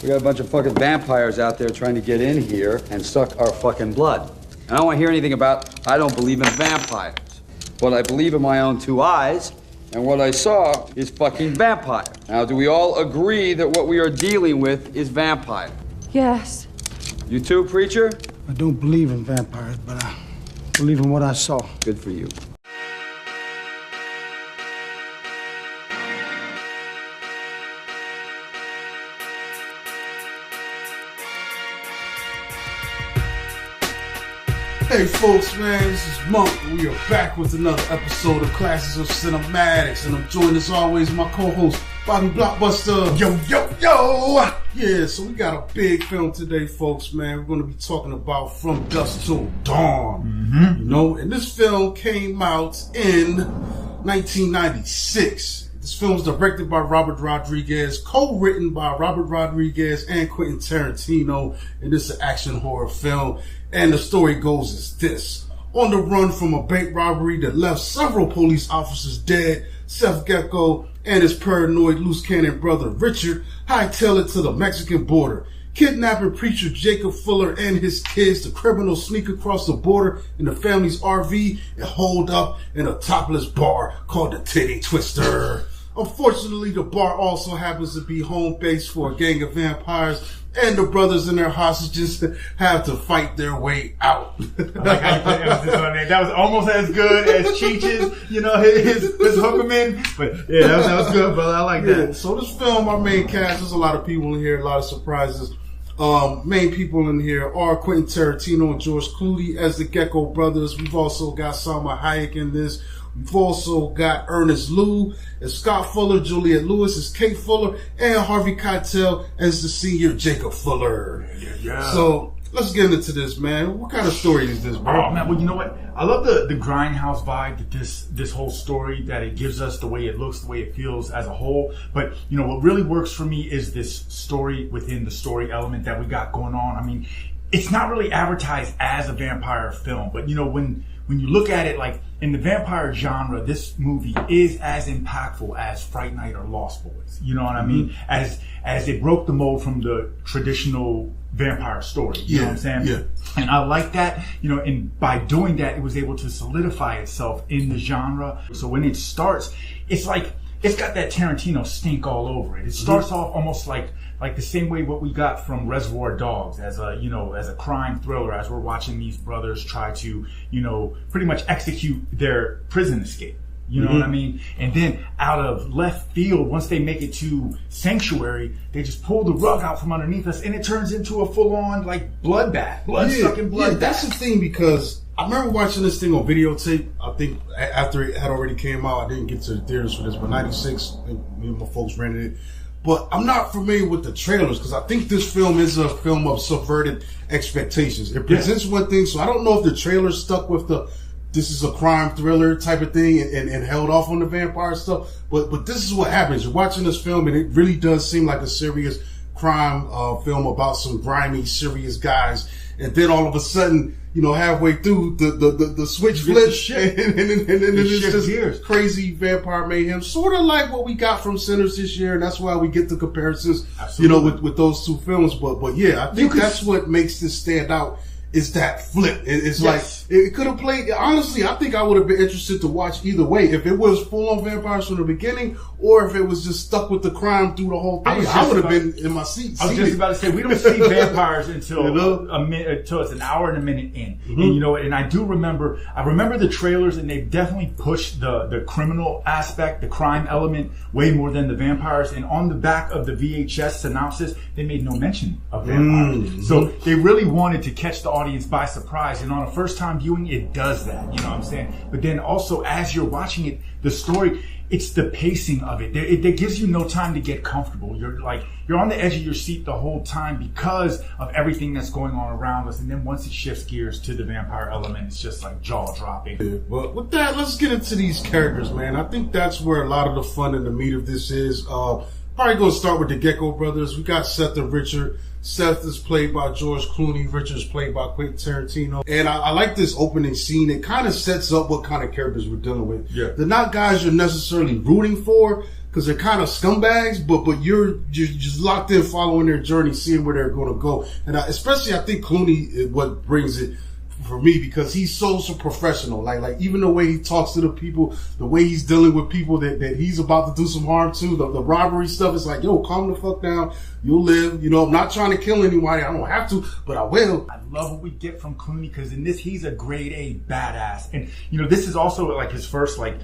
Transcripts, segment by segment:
We got a bunch of fucking vampires out there trying to get in here and suck our fucking blood. And I don't want to hear anything about, I don't believe in vampires. But I believe in my own two eyes, and what I saw is fucking vampire. Now, do we all agree that what we are dealing with is vampire? Yes. You too, preacher? I don't believe in vampires, but I believe in what I saw. Good for you. Hey folks, man, this is Monk, and we are back with another episode of Classes of Cinematics, and I'm joined as always by my co-host, Bobby Blockbuster. Yo, yo, yo! Yeah, so we got a big film today, folks, man. We're going to be talking about From Dusk Till Dawn. Mm-hmm. You know, and this film came out in 1996. This film was directed by Robert Rodriguez, co-written by Robert Rodriguez and Quentin Tarantino, and this is an action horror film. And the story goes as this. On the run from a bank robbery that left several police officers dead, Seth Gecko and his paranoid loose cannon brother Richard hightail it to the Mexican border. Kidnapping preacher Jacob Fuller and his kids, the criminals sneak across the border in the family's RV and hold up in a topless bar called the Titty Twister. Unfortunately, the bar also happens to be home base for a gang of vampires, and the brothers and their hostages have to fight their way out. I like how you put emphasis on that. That was almost as good as Cheech's, you know, his hook 'em in. But yeah, that was good, brother. I like that. So this film, our main cast, there's a lot of people in here, a lot of surprises. Main people in here are Quentin Tarantino and George Clooney as the Gecko brothers. We've also got Salma Hayek in this. We've also got Ernest Liu as Scott Fuller, Juliette Lewis as Kate Fuller, and Harvey Keitel as the senior Jacob Fuller. Yeah. So let's get into this, man. What kind of story is this, bro? Oh man, well, you know what? I love the grindhouse vibe that this whole story that it gives us, the way it looks, the way it feels as a whole. But you know what really works for me is this story within the story element that we got going on. I mean, it's not really advertised as a vampire film, but you know when you look at it, like in the vampire genre, this movie is as impactful as Fright Night or Lost Boys. You know what I mean? As it broke the mold from the traditional vampire story. You know what I'm saying? Yeah. And I like that, you know, and by doing that, it was able to solidify itself in the genre. So when it starts, it's like, it's got that Tarantino stink all over it. It starts off almost like the same way what we got from Reservoir Dogs as a crime thriller, as we're watching these brothers try to, you know, pretty much execute their prison escape. You know what I mean? And then out of left field, once they make it to Sanctuary, they just pull the rug out from underneath us, and it turns into a full-on like bloodbath, blood-sucking bloodbath. Yeah, that's the thing, because I remember watching this thing on videotape. I think after it had already came out, I didn't get to the theaters for this, but 96, I think me and my folks rented it. But I'm not familiar with the trailers, because I think this film is a film of subverted expectations. It presents one thing, so I don't know if the trailer stuck with the this is a crime thriller type of thing and held off on the vampire stuff. But this is what happens. You're watching this film, and it really does seem like a serious crime film about some grimy, serious guys. And then all of a sudden, you know, halfway through, the switch flips, and then it's just gears. Crazy vampire mayhem, sort of like what we got from Sinners this year, and that's why we get the comparisons, you know, with those two films. But yeah, I think that's what makes this stand out. Is that flip. It's like, it could have played, honestly, I think I would have been interested to watch either way. If it was full-on vampires from the beginning, or if it was just stuck with the crime through the whole thing, I would have been in my seat. I was just about to say, we don't see vampires until until it's an hour and a minute in. And you know, and I remember the trailers, and they definitely pushed the criminal aspect, the crime element, way more than the vampires. And on the back of the VHS synopsis, they made no mention of vampires. So they really wanted to catch the audience by surprise, and on a first time viewing, it does that, you know what I'm saying? But then also, as you're watching it, the story, it's the pacing of it. It gives you no time to get comfortable. You're on the edge of your seat the whole time because of everything that's going on around us. And then once it shifts gears to the vampire element, it's just like jaw dropping. Yeah, but with that, let's get into these characters, man. I think that's where a lot of the fun and the meat of this is. Probably going to start with the Gecko brothers. We got Seth and Richard. Seth is played by George Clooney. Richard is played by Quentin Tarantino. And I like this opening scene. It kind of sets up what kind of characters we're dealing with. Yeah. They're not guys you're necessarily rooting for, because they're kind of scumbags, but you're just locked in following their journey, seeing where they're going to go. And especially, I think Clooney is what brings it for me, because he's so professional. Like even the way he talks to the people, the way he's dealing with people that he's about to do some harm to, the robbery stuff, it's like, yo, calm the fuck down. You'll live. You know, I'm not trying to kill anybody. I don't have to, but I will. I love what we get from Clooney, because in this, he's a grade A badass. And, you know, this is also like his first, like,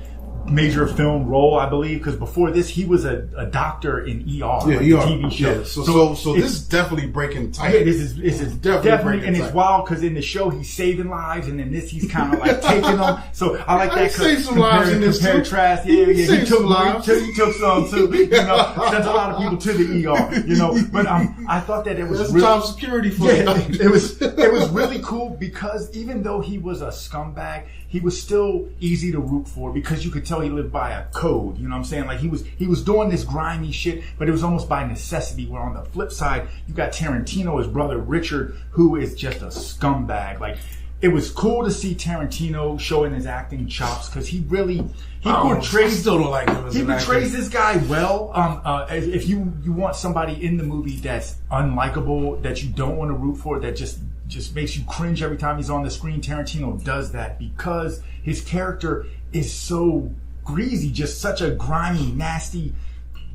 major film role, I believe, because before this he was a doctor in ER, yeah, like ER. the TV show. Yeah. So this is definitely breaking tight. Yeah, this is definitely, and it's wild because in the show he's saving lives, and in this he's kind of like taking them. So I like that. Saved some lives in this too. Trash. Yeah, he took lives. He took some too. You know, sent a lot of people to the ER. You know, but I thought that it was really, job security for it was really cool, because even though he was a scumbag, he was still easy to root for, because you could tell he lived by a code. You know what I'm saying? Like he was doing this grimy shit, but it was almost by necessity. Where on the flip side, you got Tarantino, his brother Richard, who is just a scumbag. Like, it was cool to see Tarantino showing his acting chops, because he portrays. Still don't like him as an actor. Portrays this guy well. If you want somebody in the movie that's unlikable, that you don't want to root for, that just makes you cringe every time he's on the screen, Tarantino does that, because his character is so greasy, just such a grimy, nasty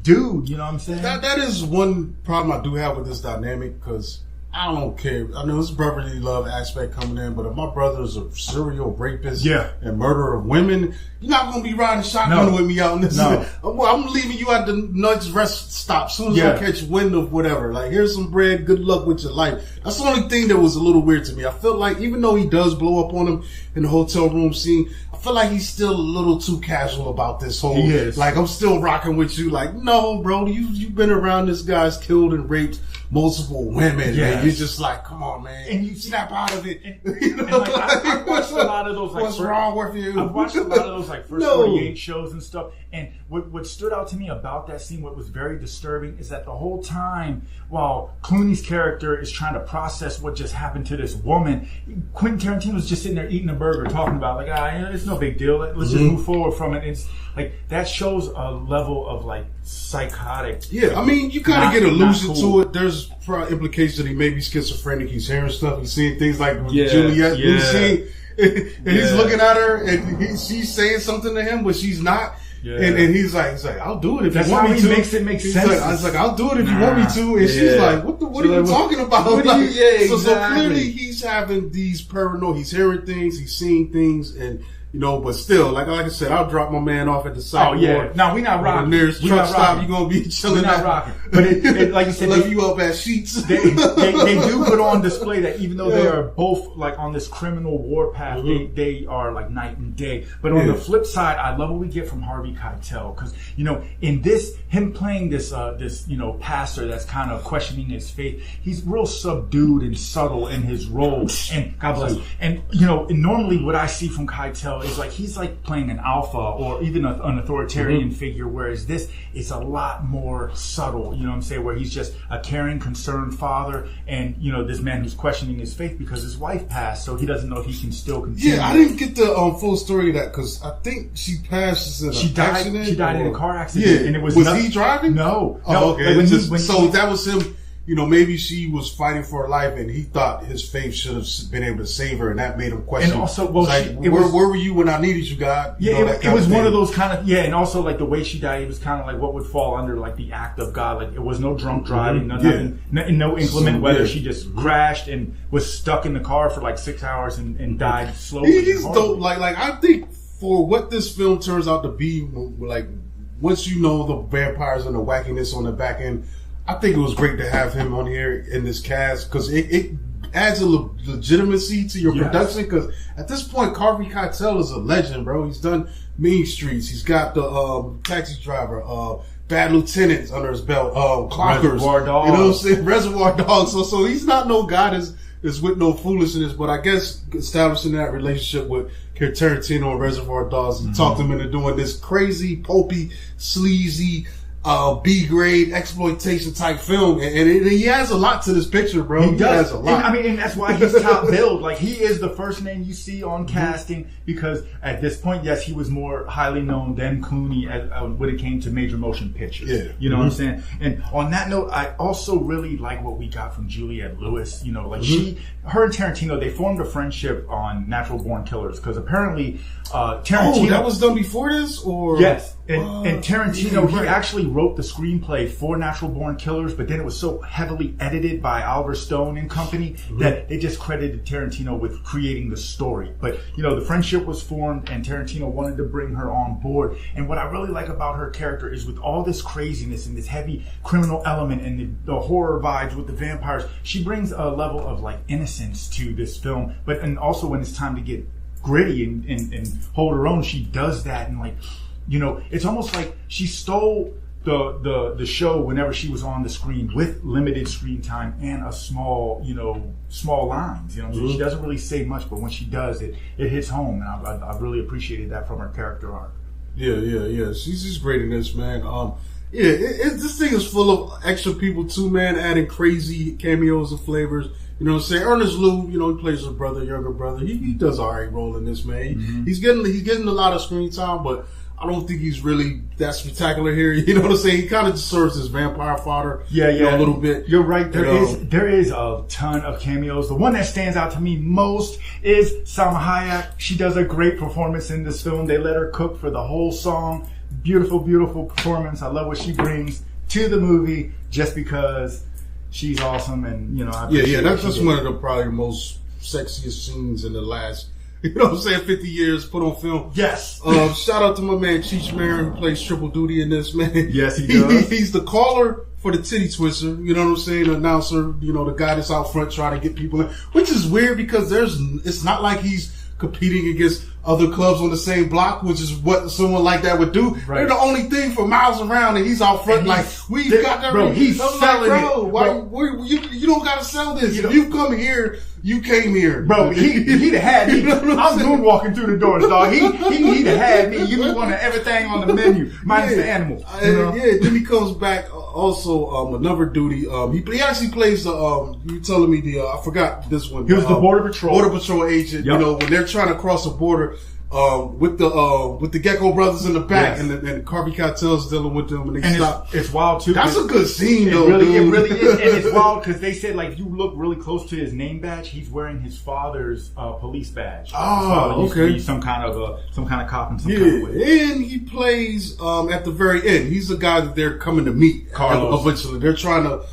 dude. You know what I'm saying? That is one problem I do have with this dynamic, because I don't care. I know this brotherly love aspect coming in, but if my brother is a serial rapist and murderer of women, you're not going to be riding shotgun with me out in this. No. I'm leaving you at the next rest stop as soon as I catch wind of whatever. Like, here's some bread. Good luck with your life. That's the only thing that was a little weird to me. I felt like, even though he does blow up on him in the hotel room scene, I feel like he's still a little too casual about this whole, like, I'm still rocking with you. Like, no, bro, you've been around this guy's killed and raped multiple women, and you're just like, come on, man, and you snap out of it. You know, like, I've watched a lot of those. Like, what's wrong with you? I've watched a lot of those like first 48 shows and stuff. And what stood out to me about that scene, what was very disturbing, is that the whole time while Clooney's character is trying to process what just happened to this woman, Quentin Tarantino's just sitting there eating a burger, talking about like, it's no big deal. Let's just move forward from it. It's like, that shows a level of like psychotic. Yeah, I mean, you kind of get allusion to it. There's probably implications that he may be schizophrenic. He's hearing stuff. He's seeing things like Juliet. And he's looking at her, and she's saying something to him, but she's not. Yeah. And he's like, I'll do it if you want me to. Makes it make sense. I was like, I'll do it if you want me to. And she's like, what are you talking about? So clearly he's having these paranoid. He's hearing things. He's seeing things, and you know, but still, like I said, I'll drop my man off at the side. Oh yeah, no, we not rocking. The nearest truck stop, you gonna be chilling. We not rocking. But it, like you said, leave you up at Sheets. They do put on display that even though they are both like on this criminal warpath, they are like night and day. But on the flip side, I love what we get from Harvey Keitel, because you know, in this, him playing this pastor that's kind of questioning his faith, he's real subdued and subtle in his role. And God bless. And you know, normally what I see from Keitel is like he's like playing an alpha or even an authoritarian figure, whereas this is a lot more subtle. You know what I'm saying? Where he's just a caring, concerned father, and you know, this man who's questioning his faith because his wife passed, so he doesn't know if he can still continue. Yeah, I didn't get the full story of that, because I think she passed in an accident. She died in a car accident, and it was he driving? No. Okay. That was him. You know, maybe she was fighting for her life, and he thought his faith should have been able to save her, and that made him question. And also, where were you when I needed you, God? It was one of those kind of, and also like the way she died, it was kind of like what would fall under like the act of God. Like, it was no drunk driving, no inclement weather. She just crashed and was stuck in the car for like 6 hours and died slowly. He's dope. Like I think for what this film turns out to be, like once you know the vampires and the wackiness on the back end, I think it was great to have him on here in this cast, because it adds a legitimacy to your production. Because at this point, Harvey Keitel is a legend, bro. He's done Mean Streets. He's got the Taxi Driver, Bad Lieutenants under his belt, Clockers. Reservoir Dogs. You know what I'm saying? Reservoir Dogs. So he's not no guy that's with no foolishness. But I guess establishing that relationship with Tarantino and Reservoir Dogs, he talked him into doing this crazy, pulpy, sleazy, B grade exploitation type film, and he has a lot to this picture, bro. He does. Has a lot. And that's why he's top billed. Like, he is the first name you see on casting, because at this point, yes, he was more highly known than Clooney when it came to major motion pictures. Yeah. You know what I'm saying? And on that note, I also really like what we got from Juliette Lewis. You know, like her and Tarantino, they formed a friendship on Natural Born Killers, because apparently Tarantino. Oh, that was done before this, or yes. And Tarantino, right. he actually wrote the screenplay for Natural Born Killers, but then it was so heavily edited by Oliver Stone and company that they just credited Tarantino with creating the story. But, you know, the friendship was formed, and Tarantino wanted to bring her on board. And what I really like about her character is, with all this craziness and this heavy criminal element and the horror vibes with the vampires, she brings a level of, like, innocence to this film. But, and also when it's time to get gritty and hold her own, she does that. And, like, you know, it's almost like she stole the show whenever she was on the screen, with limited screen time and a small lines. You know what I'm saying? She doesn't really say much, but when she does, it hits home. And I really appreciated that from her character arc. Yeah. She's great in this, man. This thing is full of extra people too, man, adding crazy cameos and flavors. You know what I'm saying? Ernest Liu, you know, he plays his brother, younger brother. He does all right role in this, man. He's getting a lot of screen time, but I don't think he's really that spectacular here. You know what I'm saying? He kind of just serves as vampire fodder. Yeah, you know, a little bit. You're right. There is a ton of cameos. The one that stands out to me most is Salma Hayek. She does a great performance in this film. They let her cook for the whole song. Beautiful, beautiful performance. I love what she brings to the movie, just because she's awesome. And, you know, I appreciate that's just one of the probably most sexiest scenes in the last, you know what I'm saying, 50 years put on film. Yes. Shout out to my man Cheech Marin, who plays triple duty in this, man. Yes, he does. He's the caller for the titty twister, you know what I'm saying, the announcer, you know, the guy that's out front trying to get people in, which is weird because it's not like he's competing against other clubs on the same block, which is what someone like that would do. Right. They're the only thing for miles around, and he's out front like, we got that. Bro, he's selling it. You don't gotta sell this. If you come here, you came here. Bro, he'd have had me. I'm moonwalking through the doors, dog. He'd have had me. You want everything on the menu, minus the animals. Then he comes back also another duty. He actually plays the you telling me I forgot this one. He was the Border Patrol agent. Yep. You know, when they're trying to cross the border with the Gecko brothers in the back, yes. and Harvey Keitel's dealing with them, and they stop. It's wild too. That's a good scene, though. It really is, and it's wild because they said, like, if you look really close to his name badge, he's wearing his father's police badge. Oh, okay. Used to be some kind of cop in some kind of way. And he plays at the very end. He's the guy that they're coming to meet. Carlos. Eventually, they're trying to.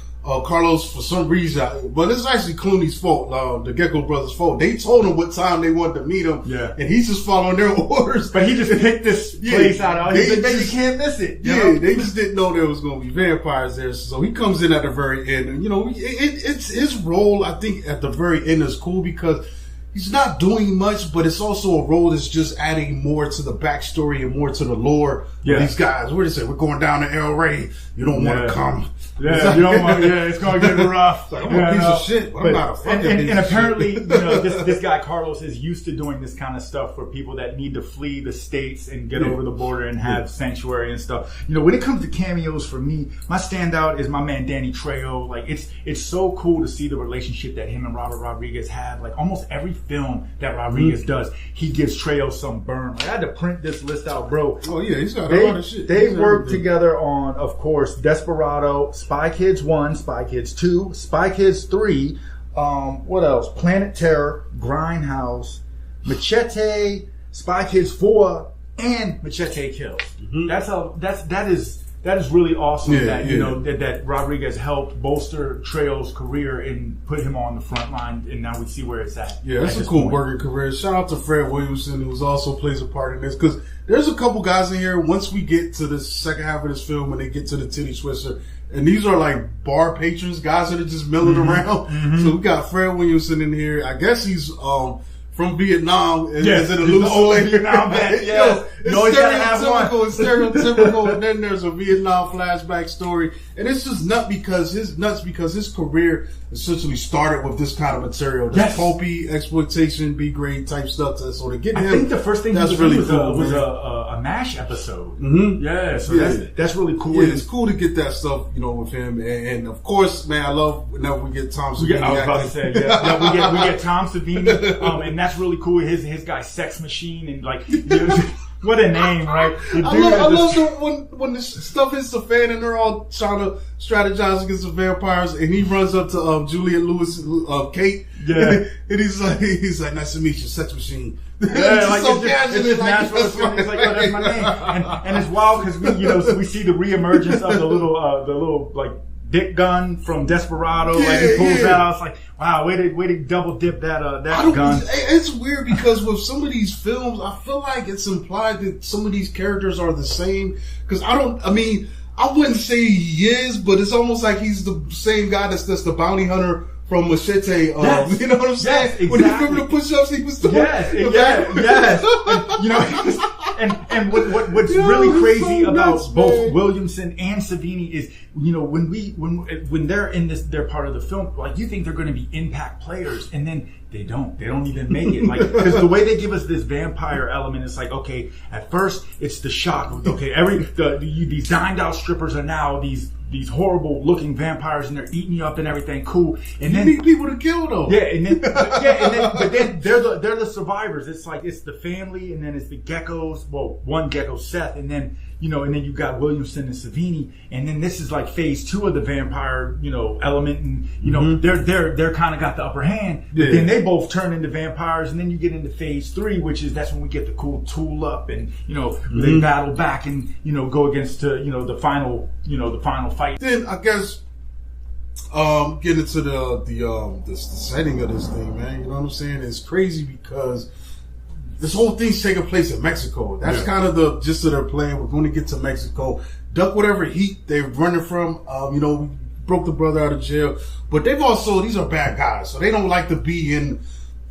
Carlos, for some reason, but it's actually Clooney's fault, the Gecko brothers' fault. They told him what time they wanted to meet him, and he's just following their orders. But he just picked this place out. He said, you can't miss it. They just didn't know there was going to be vampires there. So he comes in at the very end, and, you know, it's his role, I think, at the very end is cool because he's not doing much, but it's also a role that's just adding more to the backstory and more to the lore of these guys. What do they say? We're going down to El Rey. You don't want to come. Yeah, you don't want. Yeah, it's going to get rough. Like, I'm a piece of shit, but I'm not a fucking piece of shit. And apparently, you know, this guy Carlos is used to doing this kind of stuff for people that need to flee the states and get over the border and have sanctuary and stuff. You know, when it comes to cameos, for me, my standout is my man Danny Trejo. Like, it's so cool to see the relationship that him and Robert Rodriguez have. Like, almost every film that Rodriguez does, he gives Trejo some burn. Like, I had to print this list out, bro. Oh yeah, he's got a lot of shit. They worked together on, of course, Desperado, Spy Kids 1, Spy Kids 2, Spy Kids 3, what else? Planet Terror, Grindhouse, Machete, Spy Kids 4, and Machete Kills. That is really awesome that Rodriguez helped bolster Trejo's career and put him on the front line, and now we see where it's at. Yeah, that's a cool working career. Shout out to Fred Williamson, who also plays a part in this, because there's a couple guys in here, once we get to the second half of this film and they get to the titty twister, and these are like bar patrons, guys that are just milling around. So we got Fred Williamson in here. I guess he's from Vietnam. Yes, is it a the loose old lady? Vietnam vet. Yes. It's You always gotta have one. It's stereotypical. And then there's a Vietnam flashback story, and it's just nuts because his career essentially started with this kind of material, this pulpy exploitation, B grade type stuff. So to get him, I think the first thing that's he really was cool, a MASH episode. Mm-hmm. Yeah, so Yeah. that's really cool. Yeah, it's cool to get that stuff, with him. And of course, man, I love whenever we get Tom Savini. I was about to say, we get Tom Savini, and that's really cool. His guy, Sex Machine, and like, what a name, right? I love when the stuff hits the fan and they're all trying to strategize against the vampires, and he runs up to Juliet Lewis, Kate, and he's like, nice to meet you, Sex Machine. Yeah, it's just natural. It's like, oh, that's my name, and it's wild because we see the reemergence of the little like dick gun from Desperado. Like he pulls out. It's like, wow, way to double dip that gun. It's weird because with some of these films, I feel like it's implied that some of these characters are the same. Because I wouldn't say he is, but it's almost like he's the same guy that's the bounty hunter from Machete. Yes. You know what I'm saying? Yes, exactly. When he filmed the push-ups, he was doing. Yes. And what's really crazy about both Williamson and Savini is, when they're in they're part of the film, like you think they're going to be impact players, and then they don't even make it. Like, because the way they give us this vampire element, it's like, okay, at first it's the shock. Okay, these dined out strippers are now these horrible looking vampires, and they're eating you up and everything. Cool. And you then need people to kill though. But then they're the survivors. It's like it's the family, and then it's the geckos. Well, one gecko, Seth, and then you got Williamson and Savini, and then this is like phase 2 of the vampire, element, and they're kind of got the upper hand. But then they both turn into vampires, and then you get into phase 3, that's when we get the cool tool up, and they battle back and go against the final fight. Then I guess get into the setting of this thing, man. You know what I'm saying? It's crazy because this whole thing's taking place in Mexico. That's kind of the gist of their plan. We're going to get to Mexico, duck whatever heat they're running from. We broke the brother out of jail, but these are bad guys, so they don't like to be in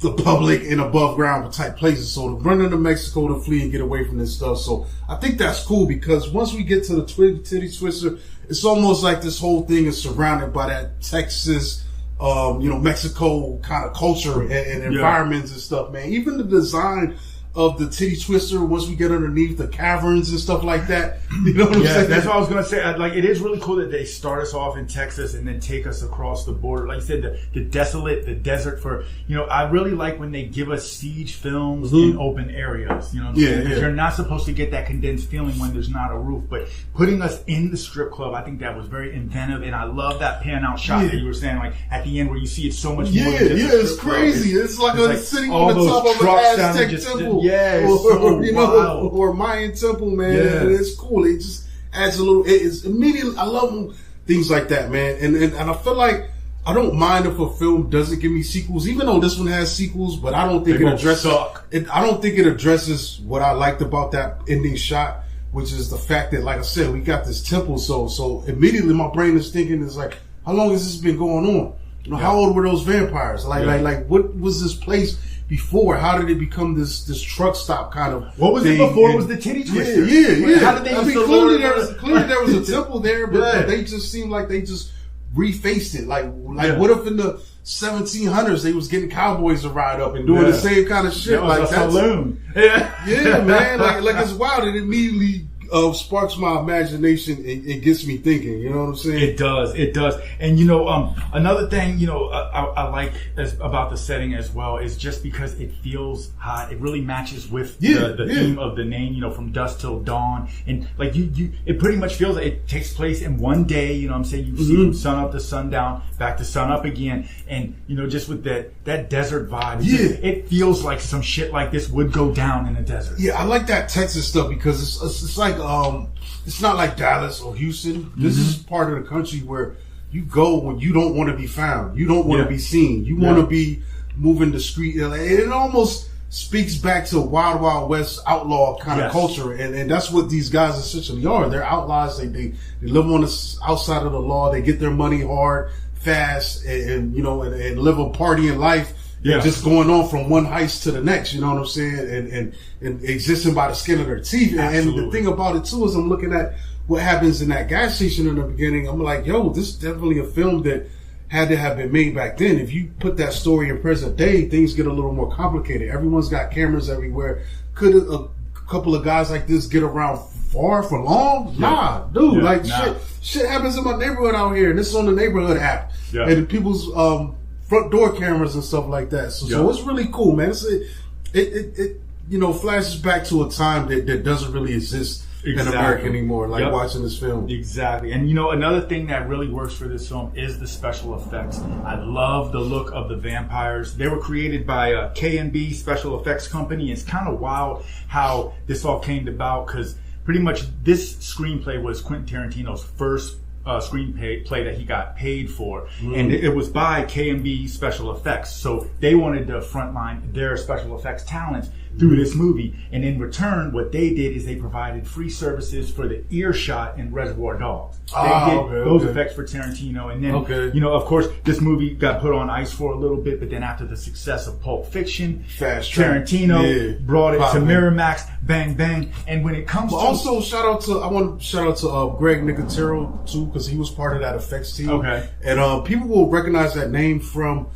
the public and above ground type places. So to run into Mexico to flee and get away from this stuff. So I think that's cool because once we get to the titty twister, it's almost like this whole thing is surrounded by that Texas, Mexico kind of culture and environments and stuff, man. Even the design of the titty twister, once we get underneath the caverns and stuff like that, you know what I'm saying? That's what I was going to say. Like, it is really cool that they start us off in Texas and then take us across the border. Like you said, the desolate, the desert for, I really like when they give us siege films in open areas, you know what I'm saying? Because you're not supposed to get that condensed feeling when there's not a roof, but putting us in the strip club, I think that was very inventive, and I love that pan out shot that you were saying, like, at the end where you see it so much more than just it's crazy. It's like sitting on the top of an Aztec temple. Or Mayan temple, man. Yeah. It's cool. It just adds a little. It's immediately. I love things like that, man. And I feel like I don't mind if a film doesn't give me sequels, even though this one has sequels. But I don't think it addresses. I don't think it addresses what I liked about that ending shot, which is the fact that, like I said, we got this temple. So immediately my brain is thinking, is like, how long has this been going on? How old were those vampires? Like what was this place before? How did it become this truck stop kind of? What was it before? It was the titty twister? Yeah. How did they? Clearly there was a temple there, but they just seemed like they just refaced it. Like what if in the 1700s they was getting cowboys to ride up and doing the same kind of shit? Like a saloon. Yeah, man. Like it's wild. It immediately sparks my imagination and gets me thinking. You know what I'm saying? It does. And another thing I like about the setting as well is just because it feels hot. It really matches with the theme of the name. From dusk till dawn, and like it pretty much feels like it takes place in one day. You know what I'm saying? You see from sun up to sundown, back to sun up again, and just with that desert vibe. It feels like some shit like this would go down in the desert. Yeah, I like that Texas stuff because it's like it's not like Dallas or Houston. This is part of the country where you go when you don't want to be found. You don't want to be seen. You want to be moving discreet. It almost speaks back to Wild Wild West outlaw kind of culture, and that's what these guys essentially are. They're outlaws. They live on the outside of the law. They get their money hard, fast, and live a partying life. Yeah. Just going on from one heist to the next, you know what I'm saying? And existing by the skin of their teeth. And the thing about it too is I'm looking at what happens in that gas station in the beginning. I'm like, yo, this is definitely a film that had to have been made back then. If you put that story in present day, things get a little more complicated. Everyone's got cameras everywhere. Could a couple of guys like this get around far for long? Nah, dude. Shit happens in my neighborhood out here, and this is on the neighborhood app. Yeah. And people's front door cameras and stuff like that. So it's really cool, man. It flashes back to a time that doesn't really exist in America anymore, watching this film. Exactly. And another thing that really works for this film is the special effects. I love the look of the vampires. They were created by a K&B special effects company. It's kind of wild how this all came about, because pretty much this screenplay was Quentin Tarantino's first screenplay that he got paid for, and it was by K&B Special Effects. So they wanted to frontline their special effects talents through this movie, and in return, what they did is they provided free services for the earshot in Reservoir Dogs. They did those effects for Tarantino, and then of course, this movie got put on ice for a little bit. But then after the success of Pulp Fiction, Tarantino brought it to Miramax, bang bang. And when it comes to also I want to shout out to Greg Nicotero too, because he was part of that effects team. Okay, and people will recognize that name from.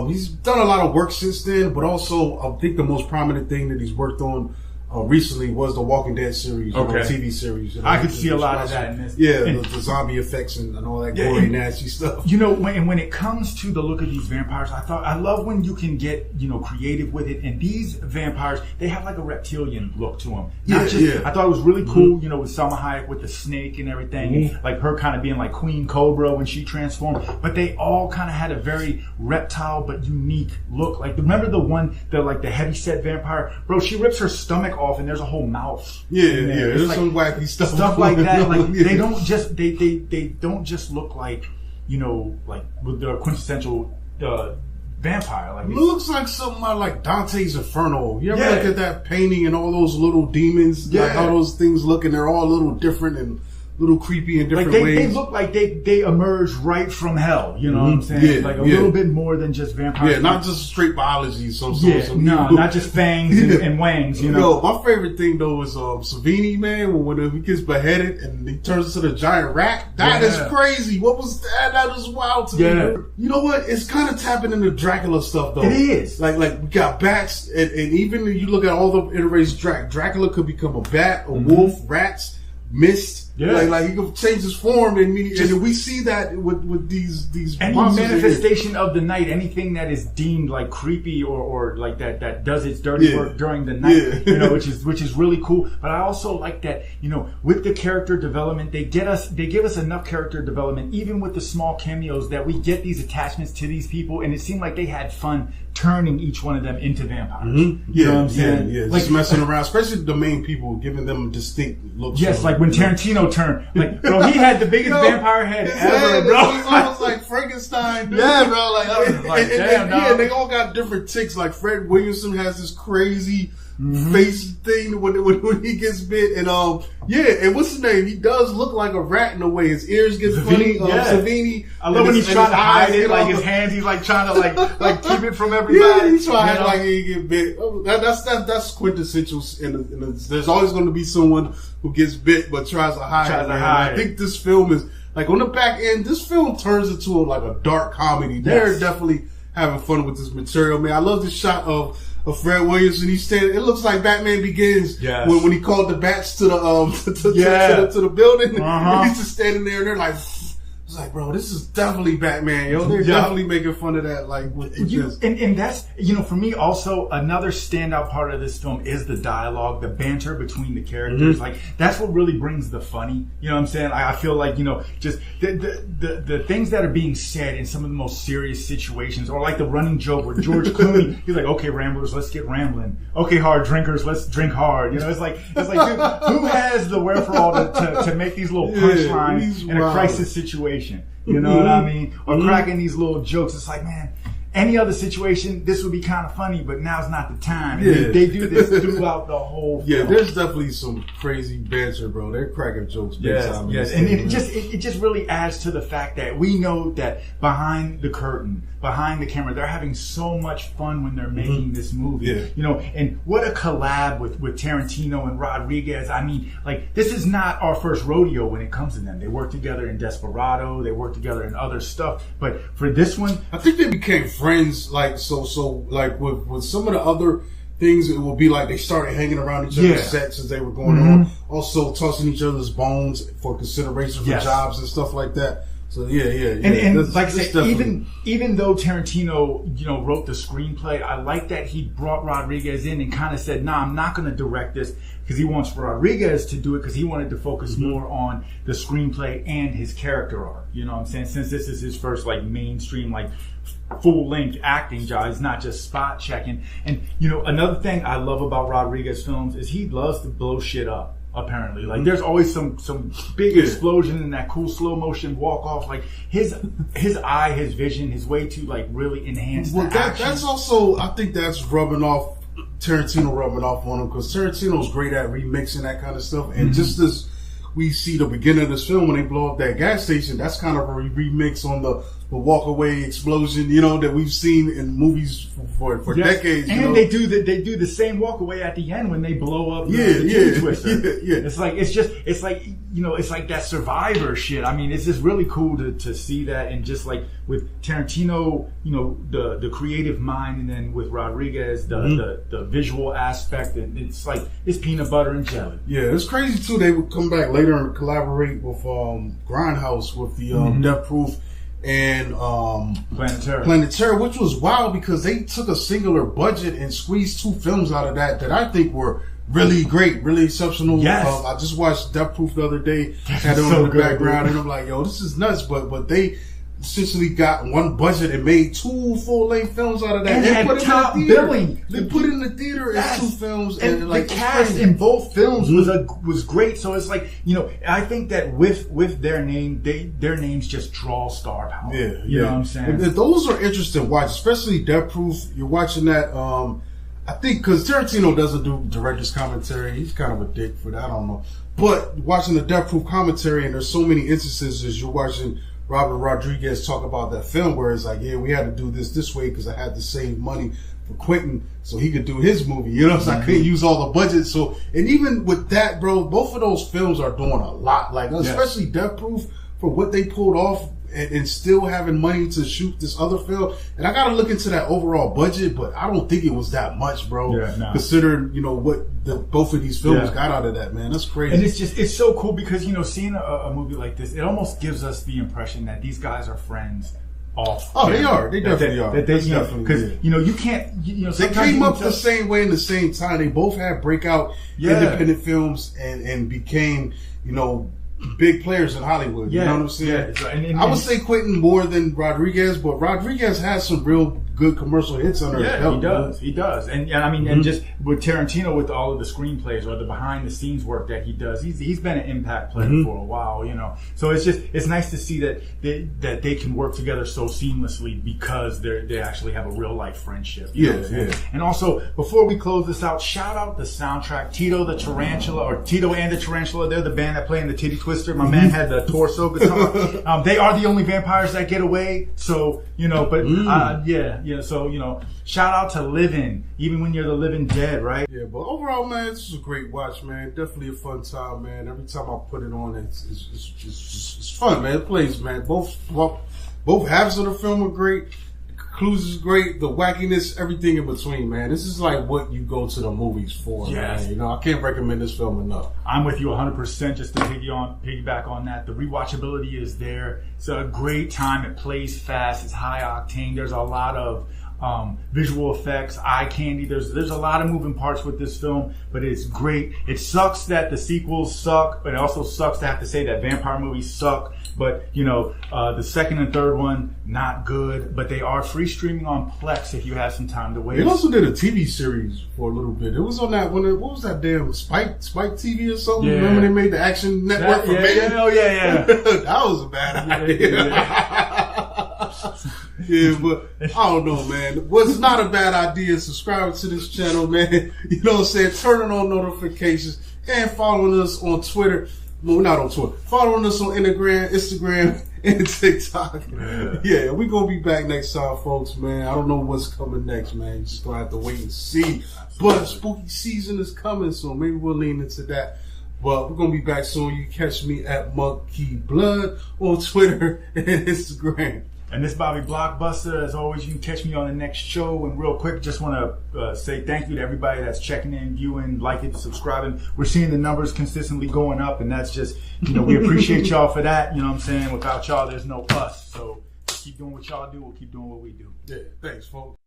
He's done a lot of work since then, but also I think the most prominent thing that he's worked on recently was the Walking Dead series, TV series. I could see a lot of that in this. Yeah, the zombie effects and all that gory, nasty stuff. When it comes to the look of these vampires, I love when you can get creative with it. And these vampires, they have like a reptilian look to them. I thought it was really cool. With Salma Hayek with the snake and everything, and like her kind of being like Queen Cobra when she transformed. But they all kind of had a very reptile but unique look. Like remember the heavy-set vampire, bro? She rips her stomach off and there's a whole mouth. There's like, some wacky stuff like that. Like they don't just they don't just look like like with the quintessential vampire. Like it looks like something like Dante's Inferno. You ever look at that painting and all those little demons, like how those things look, and they're all a little different and little creepy in different ways. They look like they emerged right from hell. You know what I'm saying? Like a little bit more than just vampires. Yeah, not just straight biology. Not just fangs and wangs. My favorite thing though is Savini, man, when he gets beheaded and he turns into the giant rat. That is crazy. What was that? That is wild to me. You know what? It's kind of tapping into Dracula stuff though. It is. Like we got bats, and even if you look at all the iterations, Dracula could become a bat, a wolf, rats, mist. Like he could change his form, and we see that with these any manifestation of the night, anything that is deemed like creepy or like that does its dirty work during the night, which is really cool. But I also like that, with the character development, they give us enough character development, even with the small cameos, that we get these attachments to these people, and it seemed like they had fun turning each one of them into vampires. You know what I'm saying? Like messing around, especially the main people, giving them distinct looks. Yes, like when Tarantino turned, like bro, he had the biggest vampire head ever, bro. It's almost like Frankenstein. Yeah, bro. And they all got different ticks. Like Fred Williamson has this crazy face thing when he gets bit, and and what's his name? He does look like a rat in a way. His ears get funny. Savini. I love when he's trying to hide it, like his hands. He's like trying to like keep it from everybody. Yeah, he's trying to like he get bit. That's quintessential. And there's always going to be someone who gets bit but tries to hide. I think this film is like on the back end. This film turns into like a dark comedy. They're definitely having fun with this material, man. I love the shot of Fred Williamson. He's standing. It looks like Batman Begins when he called the bats to the to the building. And he's just standing there, and they're like, it's like, bro, this is definitely Batman, yo. They're definitely making fun of that, like, and that's, for me also, another standout part of this film is the dialogue, the banter between the characters. Like, that's what really brings the funny. You know what I'm saying? I feel like, just the things that are being said in some of the most serious situations, or like the running joke where George Clooney, he's like, okay, ramblers, let's get rambling. Okay, hard drinkers, let's drink hard. It's like, dude, who has the wherewithal to make these little punchlines in a crisis situation? You know what I mean? Or cracking these little jokes. It's like, man, any other situation, this would be kind of funny, but now's not the time. And Yeah. they do this throughout the whole Yeah, film. there's definitely some crazy banter, bro. They're cracking jokes big time. Yes, and it just really adds to the fact that we know that behind the curtain, behind the camera, they're having so much fun when they're making this movie. Yeah. You know, and what a collab with Tarantino and Rodriguez. I mean, like, this is not our first rodeo when it comes to them. They work together in Desperado, they work together in other stuff, but for this one, I think they became friends, like so like with some of the other things, it will be like they started hanging around each other's sets as they were going on. Also tossing each other's bones for consideration for jobs and stuff like that. So yeah. And like I said, even though Tarantino, you know, wrote the screenplay, I like that he brought Rodriguez in and kind of said, "Nah, I'm not going to direct this," because he wants Rodriguez to do it because he wanted to focus more on the screenplay and his character arc. You know what I'm saying? Since this is his first like mainstream like full-length acting job, it's not just spot checking. And you know, another thing I love about Rodriguez films is he loves to blow shit up. Apparently, like there's always some big explosion and that cool slow motion walk off. Like his eye, his vision, his way to like really enhance. Well, the action. that's also, I think that's rubbing off Tarantino, rubbing off on him, because Tarantino's great at remixing that kind of stuff. And just as we see the beginning of this film when they blow up that gas station, that's kind of a remix on the walk away explosion, you know, that we've seen in movies for decades. And you know? they do the same walk away at the end when they blow up the titty twister. Yeah. It's like you know, it's like that Survivor shit. I mean, it's just really cool to see that, and just like with Tarantino, you know, the creative mind, and then with Rodriguez, the visual aspect, and it's like it's peanut butter and jelly. Yeah, it's crazy too. They would come back later and collaborate with Grindhouse with the Death Proof and Planet Terror, which was wild because they took a singular budget and squeezed two films out of that I think were really great, really exceptional. Yes. I just watched Death Proof the other day, had it on in the background, and I'm like, yo, this is nuts. But they essentially got one budget and made two full-length films out of that. And they had put it top in the theater. billing. They put it in the theater as two films, and like the cast in both films was great. So it's like, you know, I think that with their name, their names just draw star power. Yeah, you know what I'm saying? And those are interesting to watch, especially Death Proof. You're watching that. I think because Tarantino doesn't do director's commentary, he's kind of a dick for that. I don't know, but watching the Death Proof commentary, and there's so many instances as you're watching Robert Rodriguez talk about that film where it's like, yeah, we had to do this way because I had to save money for Quentin so he could do his movie. You know, so I couldn't use all the budget. So, and even with that, bro, both of those films are doing a lot. Like, especially Death Proof for what they pulled off and still having money to shoot this other film. And I got to look into that overall budget, but I don't think it was that much, bro. Yeah, nah. Considering, you know, what both of these films got out of that, man. That's crazy. And it's so cool because, you know, seeing a movie like this, it almost gives us the impression that these guys are friends off. Oh, they are. They definitely are. Because, you know, you can't, you know, they came up the same way in the same time. They both had breakout independent films and became, you know, big players in Hollywood. You know what I'm saying? Yeah. I would say Quentin more than Rodriguez, but Rodriguez has some real good commercial hits under his belt. He does. And I mean, and just with Tarantino, with all of the screenplays or the behind the scenes work that he does, he's been an impact player for a while, you know. So it's nice to see that they can work together so seamlessly because they actually have a real life friendship. You know what I'm saying? And also, before we close this out, shout out the soundtrack, Tito and the Tarantula. They're the band that play in the Titty Twister. My man had the torso guitar. They are the only vampires that get away. So, you know, but so, you know, shout out to Living, even when you're the living dead, right? Yeah, but overall, man, this is a great watch, man. Definitely a fun time, man. Every time I put it on, it's fun, man. It plays, man. Both halves of the film are great. The conclusion is great. The wackiness, everything in between, man. This is like what you go to the movies for, man. You know, I can't recommend this film enough. I'm with you 100%. Just to piggyback on that, the rewatchability is there. It's a great time. It plays fast. It's high octane. There's a lot of visual effects, eye candy. There's a lot of moving parts with this film, but it's great. It sucks that the sequels suck, but it also sucks to have to say that vampire movies suck. But, you know, the second and third one, not good, but they are free streaming on Plex if you have some time to wait. They also did a TV series for a little bit. It was on that what was that damn Spike TV or something? Yeah. Remember they made the Action Network for men? Yeah. That was a bad idea. Yeah, but I don't know, man. What's not a bad idea is subscribing to this channel, man. You know what I'm saying? Turning on notifications and following us on Twitter. Well, not on Twitter. Following us on Instagram, and TikTok. Yeah, we're going to be back next time, folks, man. I don't know what's coming next, man. Just going to have to wait and see. But spooky season is coming, so maybe we'll lean into that. But we're going to be back soon. You can catch me at Monkey Blood on Twitter and Instagram. And this Bobby Blockbuster. As always, you can catch me on the next show. And real quick, just want to say thank you to everybody that's checking in, viewing, liking, subscribing. We're seeing the numbers consistently going up, and that's just, we appreciate y'all for that. You know what I'm saying? Without y'all, there's no us. So keep doing what y'all do. We'll keep doing what we do. Yeah, thanks, folks.